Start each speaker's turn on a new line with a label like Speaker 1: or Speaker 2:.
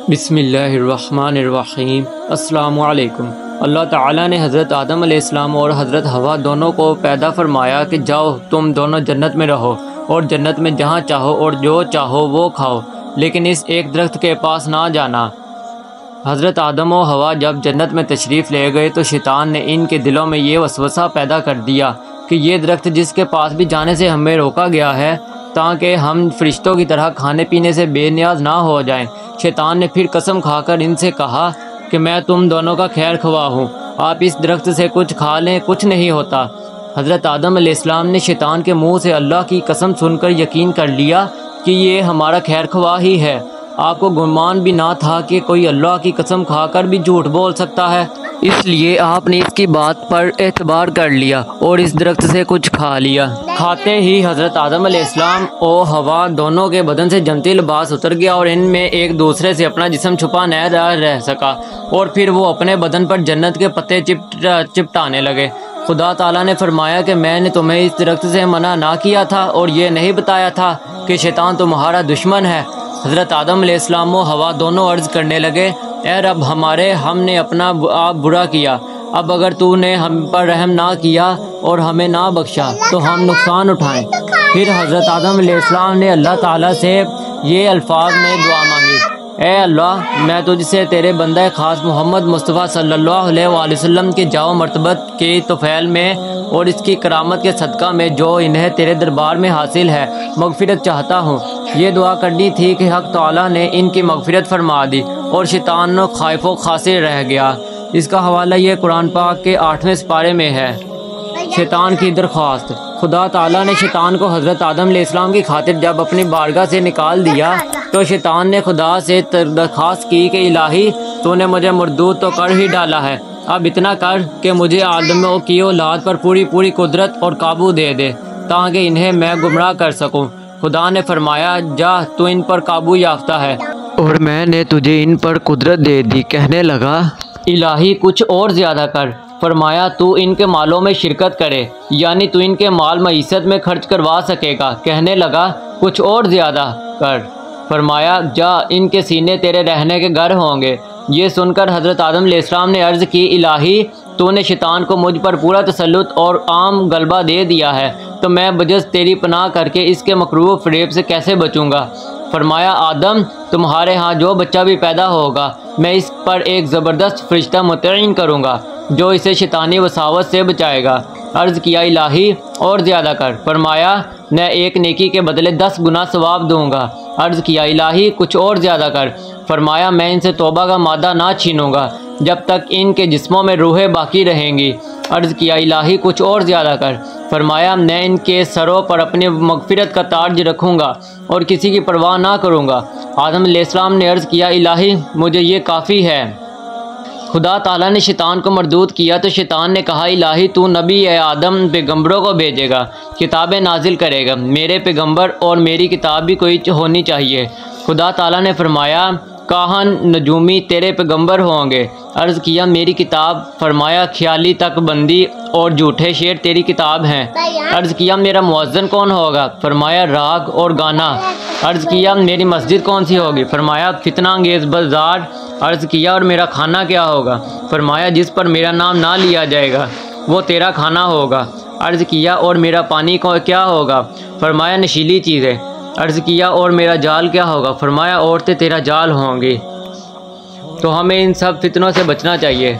Speaker 1: بسم اللہ الرحمن الرحیم۔ السلام علیکم۔ اللہ تعالیٰ نے حضرت آدم علیہ السلام اور حضرت حوا دونوں کو پیدا فرمایا کہ جاؤ تم دونوں جنت میں رہو اور جنت میں جہاں چاہو اور جو چاہو وہ کھاؤ، لیکن اس ایک درخت کے پاس نہ جانا۔ حضرت آدم و حوا جب جنت میں تشریف لے گئے تو شیطان نے ان کے دلوں میں یہ وسوسہ پیدا کر دیا کہ یہ درخت جس کے پاس بھی جانے سے ہمیں روکا گیا ہے تاکہ ہم فرشتوں کی طرح کھانے پینے سے بے نیاز نہ ہو جائیں۔ شیطان نے پھر قسم کھا کر ان سے کہا کہ میں تم دونوں کا خیر خواہ ہوں، آپ اس درخت سے کچھ کھا لیں، کچھ نہیں ہوتا۔ حضرت آدم علیہ السلام نے شیطان کے منہ سے اللہ کی قسم سن کر یقین کر لیا کہ یہ ہمارا خیر خواہ ہی ہے۔ آپ کو گمان بھی نہ تھا کہ کوئی اللہ کی قسم کھا کر بھی جھوٹ بول سکتا ہے، اس لیے آپ نے اس کی بات پر اعتبار کر لیا اور اس درخت سے کچھ کھا لیا۔ کھاتے ہی حضرت آدم علیہ السلام اور حوا دونوں کے بدن سے جنتی لباس اتر گیا اور ان میں ایک دوسرے سے اپنا جسم چھپا نہ رہ سکا، اور پھر وہ اپنے بدن پر جنت کے پتے چپٹانے لگے۔ خدا تعالیٰ نے فرمایا کہ میں نے تمہیں اس درخت سے منع نہ کیا تھا اور یہ نہیں بتایا تھا کہ شیطان تمہارا دشمن ہے۔ حضرت آدم علیہ السلام و حوا دونوں عرض کرنے لگے، اے رب ہمارے، ہم نے اپنا آپ برا کیا، اب اگر تو نے ہم پر رحم نہ کیا اور ہمیں نہ بخشا تو ہم نقصان اٹھائیں۔ پھر حضرت آدم علیہ السلام نے اللہ تعالیٰ سے یہ الفاظ میں دعا مانگی، اے اللہ، میں تجھ سے تیرے بندہ خاص محمد مصطفیٰ صلی اللہ علیہ وآلہ وسلم کے جاؤ مرتبت کے طفیل میں اور اس کی کرامت کے صدقہ میں جو انہیں تیرے دربار میں حاصل ہے مغفرت چاہتا ہوں۔ یہ دعا کرنی تھی کہ حق تعالیٰ نے ان کی مغفرت فرما دی اور شیطان خائف و خاصر رہ گیا۔ اس کا حوالہ یہ قرآن پاک کے 8ویں سپارے میں ہے۔ شیطان کی درخواست۔ خدا تعالیٰ نے شیطان کو حضرت آدم علیہ السلام کی خاطر جب اپنی بارگاہ سے نکال دیا تو شیطان نے خدا سے درخواست کی کہ الہی، تو نے مجھے مردود تو کر ہی ڈالا ہے، اب اتنا کر کہ مجھے آدم کی اولاد پر پوری قدرت اور قابو دے دے تاکہ انہیں میں گمراہ کر سکوں۔ خدا نے فرمایا، جا تو ان پر قابو یافتہ ہے اور میں نے تجھے ان پر قدرت دے دی۔ کہنے لگا، الہی کچھ اور زیادہ کر۔ فرمایا، تو ان کے مالوں میں شرکت کرے، یعنی تو ان کے مال معیشت میں خرچ کروا سکے گا۔ کہنے لگا، کچھ اور زیادہ کر۔ فرمایا، جا، ان کے سینے تیرے رہنے کے گھر ہوں گے۔ یہ سن کر حضرت آدم علیہ السلام نے عرض کی، الہی، تو نے شیطان کو مجھ پر پورا تسلط اور عام غلبہ دے دیا ہے، تو میں بجز تیری پناہ کر کے اس کے مکروہ فریب سے کیسے بچوں گا؟ فرمایا، آدم، تمہارے ہاں جو بچہ بھی پیدا ہوگا میں اس پر ایک زبردست فرشتہ متعین کروں گا جو اسے شیطانی وساوس سے بچائے گا۔ عرض کیا، الہی اور زیادہ کر۔ فرمایا، میں ایک نیکی کے بدلے 10 گنا ثواب دوں گا۔ عرض کیا، الہی کچھ اور زیادہ کر۔ فرمایا، میں ان سے توبہ کا مادہ نہ چھینوں گا جب تک ان کے جسموں میں روحیں باقی رہیں گی۔ عرض کیا، الہی کچھ اور زیادہ کر۔ فرمایا، میں ان کے سروں پر اپنی مغفرت کا تاج رکھوں گا اور کسی کی پرواہ نہ کروں گا۔ آدم علیہ السلام نے عرض کیا، الہی مجھے یہ کافی ہے۔ خدا تعالیٰ نے شیطان کو مردود کیا تو شیطان نے کہا، الہی تو نبی اے آدم پیغمبروں کو بھیجے گا، کتابیں نازل کرے گا، میرے پیغمبر اور میری کتاب بھی کوئی ہونی چاہیے۔ خدا تعالیٰ نے فرمایا، کاہن نجومی تیرے پیغمبر ہوں گے۔ عرض کیا، میری کتاب؟ فرمایا، خیالی تک بندی اور جھوٹے شعر تیری کتاب ہیں۔ عرض کیا، میرا مؤذن کون ہوگا؟ فرمایا، راگ اور گانا۔ عرض کیا، میری مسجد کون سی ہوگی؟ فرمایا، فتنہ انگیز بازار۔ عرض کیا، اور میرا کھانا کیا ہوگا؟ فرمایا، جس پر میرا نام نہ لیا جائے گا وہ تیرا کھانا ہوگا۔ عرض کیا، اور میرا پانی کیا ہوگا؟ فرمایا، نشیلی چیزیں۔ عرض کیا، اور میرا جال کیا ہوگا؟ فرمایا، عورتیں تیرا جال ہوں گی۔ تو ہمیں ان سب فتنوں سے بچنا چاہیے۔